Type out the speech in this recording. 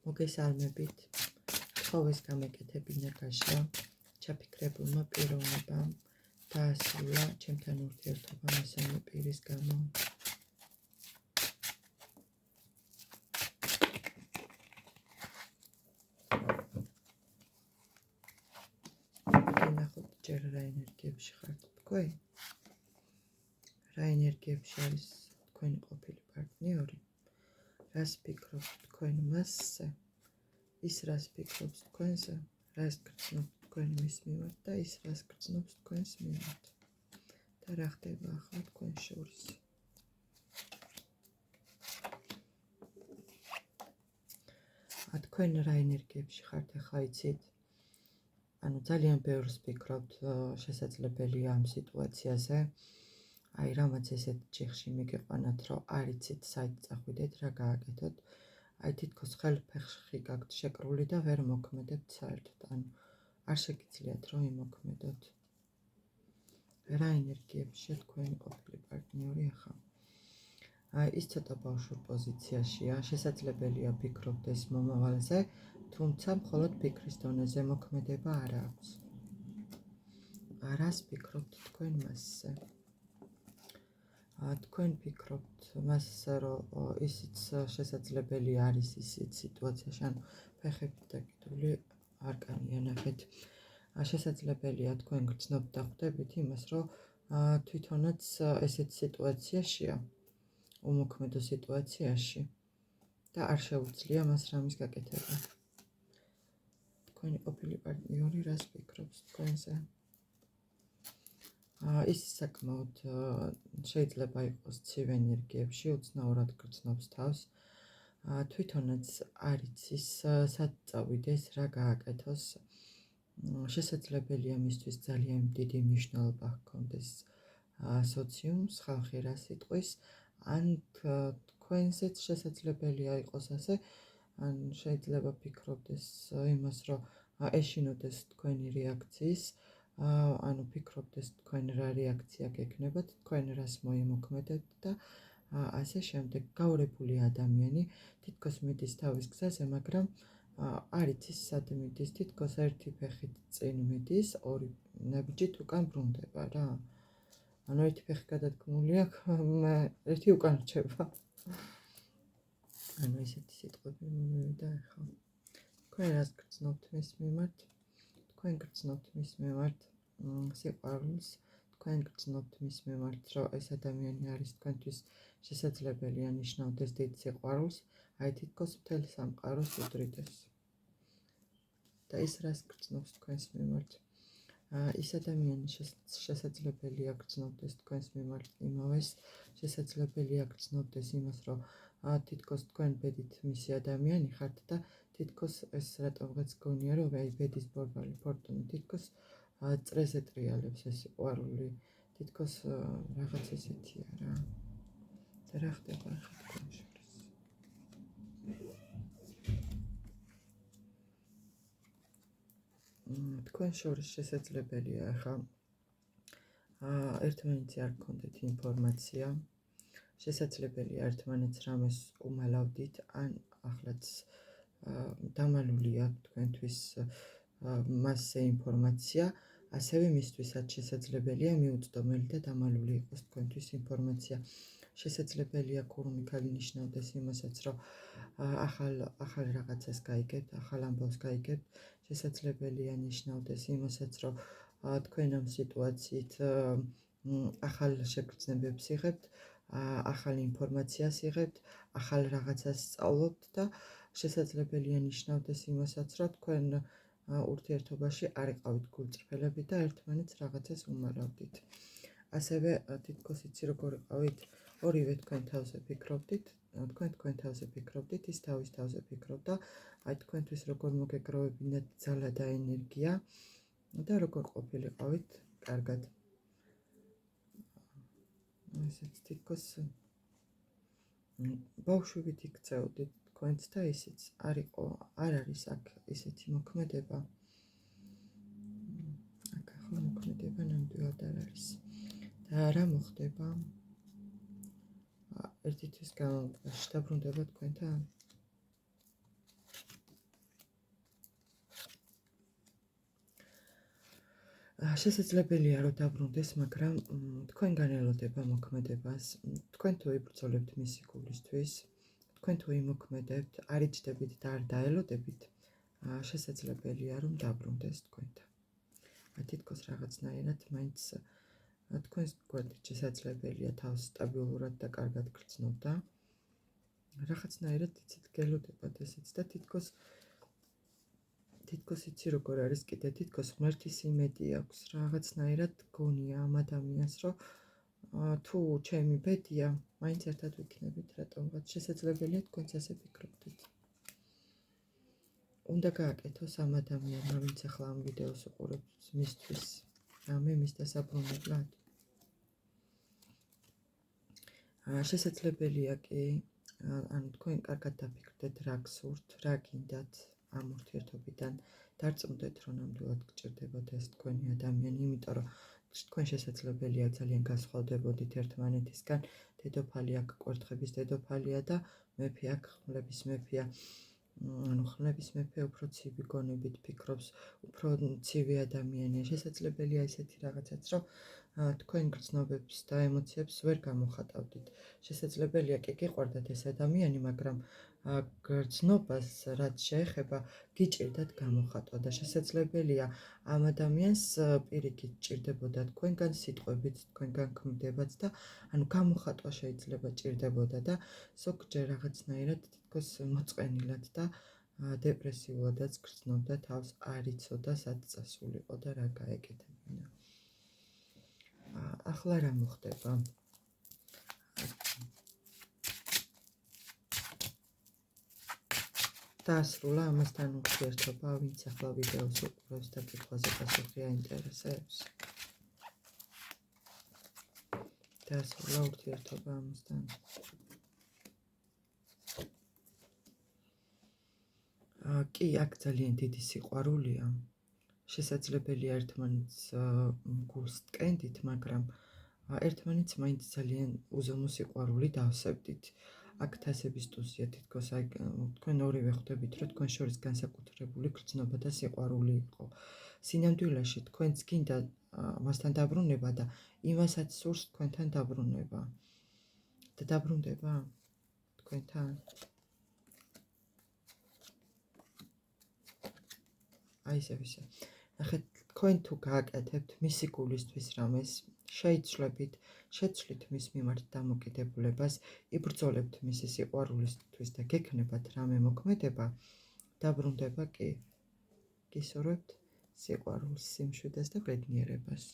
მოგესალმებით. თხოვეს გამეკეთებინა გაშლა ჩაფიქრებულმა პიროვნებამ დაასრულა ჩემთან ურთიერთობა მესამე პირის გამო. ნახოთ ჯერ რა ენერგიებში ხართ თქვენ? რა ენერგიებში არის თქვენი ყოფილი პარტნიორი? რას ფიქრობთ თქვენ მასზე? ის რას ფიქრობს თქვენზე? რას გრძნობთ თქვენ მის მიმართ და ის რას გრძნობს თქვენს მიმართ? და რა ხდება ახლა თქვენ შორის? თქვენ რა ენერგიებში ხართ ახლა იცით? ანუ ძალიან ბევრს ფიქრობთ შესაძლებელია ამ სიტუაციაზე. აი რამაც ესეთ ჯიხში მიგიყვანათ, რომ არ იცით საით წახვიდეთ, რა გააკეთოთ. აი თითქოს ხელფეხში გაქვთ შეკრული და ვერ მოქმედებთ საერთოდ. ანუ არ შეგიძლიათ რომ იმოქმედოთ. რა ენერგიებშია თქვენი ყოფილი პარტნიორი ახლა? ის ცოტა ბავშვურ პოზიციაშია, შესაძლებელია ფიქრობდეს მომავალზე, თუმცა მხოლოდ ფიქრის დონეზე მოქმედება არ აქვს. რას ფიქრობთ თქვენ მასზე? თქვენ ფიქრობთ მასზე, რომ ისიც შესაძლებელი არის ისიც სიტუაციაში, ანუ ფეხები დაკიდული არკანია ნახეთ. შესაძლებელია თქვენ გრძნობთ და ხვდებით იმას, რომ თვითონაც ესეთ სიტუაციაშია, უმოქმედო სიტუაციაში და არ შეუძლია მას რამის გაკეთება. თქვენი ყოფილი პარტნიორი რას ფიქრობს თქვენზე? ის საკმაოდ შეიძლება იყოს ცივ ენერგიებში, უცნაურად გრძნობს თავს. თვითონაც არ იცის სად წავიდეს, რა გააკეთოს. შესაძლებელია მისთვის ძალიან დიდი მნიშვნელობა ჰქონდეს სოციუმს, ხალხი რას იტყვის, ან თქვენზეც შესაძლებელია იყოს ასე, ან შეიძლება ფიქრობდეს იმას, რომ ეშინოდეს თქვენი რეაქციის, ანუ ფიქრობდეს თქვენ რა რეაქცია გექნებათ, თქვენ რას მოიმოქმედებთ და ასე შემდეგ. გაურებული ადამიანი თითქოს მიდის თავის გზაზე, მაგრამ არ იცის სად მიდის, თითქოს ერთი ფეხით წინ მიდის, ორი ნაბიჯით უკან ბრუნდება რა. ანუ ერთი ფეხი გადადგმული აქვს, ერთი უკან რჩება. ანუ ესეთი სიტყვები მომივიდა ახლა. თქვენ რას გრძნობთ მის მიმართ? თქვენ გრძნობთ მის მიმართ სიყვარულს, თქვენ გრძნობთ მის მიმართ, რომ ეს ადამიანი არის თქვენთვის შესაძლებელია ნიშნავდეს დიდ სიყვარულს, აი თითქოს მთელ სამყაროს უდრიდეს. და ის რას გრძნობს თქვენს მიმართ? ის ადამიანი შესაძლებელია გრძნობდეს თქვენს მიმართ იმავეს, შესაძლებელია გრძნობდეს იმას, რომ თითქოს თქვენ ბედით მისი ადამიანი ხართ და თითქოს ეს რატომღაც გონია, რომ აი ბედის ბორბალი ფორტუნა თითქოს წრეზე ტრიალებს ეს სიყვარული, თითქოს რაღაც ესეთია რა. და რა ხდება ახლა თქვენ შორის? თქვენ შორის შესაძლებელია ახლა ერთმანეთზე არ გქონდეთ ინფორმაცია, შესაძლებელია ერთმანეთს რამეს უმალავდით, ან ახლაც დამალულია თქვენთვის მასზე ინფორმაცია, ასევე მისთვისაც შესაძლებელია მიუწვდომელი და დამალული იყოს თქვენთვის ინფორმაცია. შესაძლებელია ქურუმიქალი ნიშნავდეს იმასაც, რომ ახალ რაღაცას გაიგებთ, ახალ ამბავს გაიგებთ, შესაძლებელია ნიშნავდეს იმასაც, რომ თქვენ ამ სიტუაციით ახალ შეგრძნებებს იღებთ, ახალ ინფორმაციას იღებთ, ახალ რაღაცას სწავლობთ და შესაძლებელია ნიშნავდეს იმასაც, რომ თქვენ ურთიერთობაში არ იყავით გულწრფელები და ერთმანეთს რაღაცას უმალავდით. ასევე თითქოს იცი როგორ იყავით, ორივე თქვენ თავზე ფიქრობდით, თქვენ თავზე ფიქრობდით, ის თავის თავზე ფიქრობდა, აი თქვენთვის როგორ მოგეგროვებინათ ძალა და ენერგია და როგორ ყოფილიყავით კარგად. ესეც თითქოს ბავშვებით იქცეოდით თქვენც და ისიც არ არის აქ ისეთი მოქმედება. აქ ახლა მოქმედება ნამდვილად არ არის. და რა მოხდება? ერთი თვის განმავლობაში დაბრუნდება თქვენთან? შესაძლებელია რომ დაბრუნდეს, მაგრამ თქვენგან ელოდება მოქმედებას. თქვენ თუ იბრძოლებთ მისი გულისთვის, თქვენ თუ იმოქმედებთ, არ იჯდებით და არ დაელოდებით, შესაძლებელია რომ დაბრუნდეს თქვენთან. თითქოს რაღაცნაირად მაინც თქვენს გვერდით შესაძლებელია თავს სტაბილურად და კარგად გრძნობდა. რაღაცნაირად იცით გელოდებათ ესეც და თითქოს იცი როგორ არის კიდე თითქოს ღმერთის იმედი აქვს რაღაცნაირად გონია ამ ადამიანს რომ თუ ჩემი ბედია მაინც ერთად ვიქნებით რატომღაც შესაძლებელია თქვენც ასე ფიქრობდეთ. უნდა გააკეთოს ამ ადამიანმა ვინც ახლა ამ ვიდეოს უყურებთ მისთვის რამე მის დასაბრუნებლად. შესაძლებელია კი ანუ თქვენ კარგად დაფიქრდეთ რა გსურთ, რა გინდათ ამ ურთიერთობიდან დარწმუნდეთ რომ ნამდვილად გჭირდებათ ეს თქვენი ადამიანი, იმიტომ რომ თქვენ შესაძლებელია ძალიან განსხვავდებოდით ერთმანეთისგან. დედოფალი აქ კვერთხების დედოფალია და მეფე აქ ხმლების მეფეა. ანუ ხმლების მეფე უფრო ცივი გონებით ფიქრობს, უფრო ცივი ადამიანია. შესაძლებელია ესეთი რაღაცაც რომ თქვენ გრძნობებს და ემოციებს ვერ გამოხატავდით. შესაძლებელია კი გიყვარდათ ეს ადამიანი, მაგრამ გრძნობას რაც შეეხება გიჭირდათ გამოხატვა და შესაძლებელია ამ ადამიანს პირიქით ჭირდებოდა თქვენგან სიტყვებით, თქვენგან ქმედებაც და ანუ გამოხატვა შეიძლება ჭირდებოდა და ზოგჯერ რაღაცნაირად თითქოს მოწყენილად და დეპრესიულადაც გრძნობდა თავს, არ იცოდა სად წასულიყო და რა გაეკეთებინა. ახლა რა მოხდება? დაასრულა ამასთან ურთიერთობა, ვინც ახლა ვიდეოს უყურებს და კითხვაზე პასუხი აინტერესებს. დაასრულა ურთიერთობა ამასთან. კი, აქ ძალიან დიდი სიყვარულია. შესაძლებელია ერთმანეთს გულს ტკენდით, მაგრამ ერთმანეთს მაინც ძალიან უზომო სიყვარული დავსებდით. აქ თასების ტუზია თითქოს აი თქვენ ორივე ხვდებით რომ თქვენ შორის განსაკუთრებული გრძნობა და სიყვარული იყო. სინამდვილეში თქვენც გინდა მასთან დაბრუნება და იმასაც სურს თქვენთან დაბრუნება. და დაბრუნდება თქვენთან? აი ისე. ნახეთ, თქვენ თუ გააკეთებთ მისი გულისთვის რამეს, შეცვლით მის მიმართ დამოკიდებულებას, იბრძოლებთ მისი სიყვარულისთვის და გექნებათ რამე მოქმედება, დაბრუნდება კი. გისურვებთ სიყვარულს, სიმშვიდეს და ბედნიერებას.